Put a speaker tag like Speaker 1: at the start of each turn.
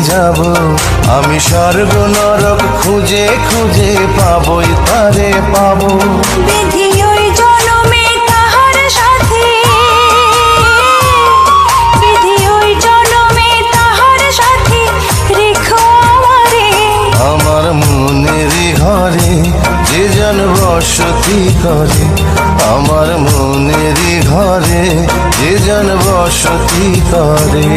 Speaker 1: যাব। আমি স্বর্গ নরক খুঁজে খুঁজে পাবই তারে পাবো।
Speaker 2: বিধি ওই জনমে তাহার সাথে, বিধি ওই জনমে তাহার সাথে রেখো আমারে।
Speaker 1: আমার মনের ঘরে যে জন বসতি করে, আমার মনের ঘরে যে জন বসতি করে।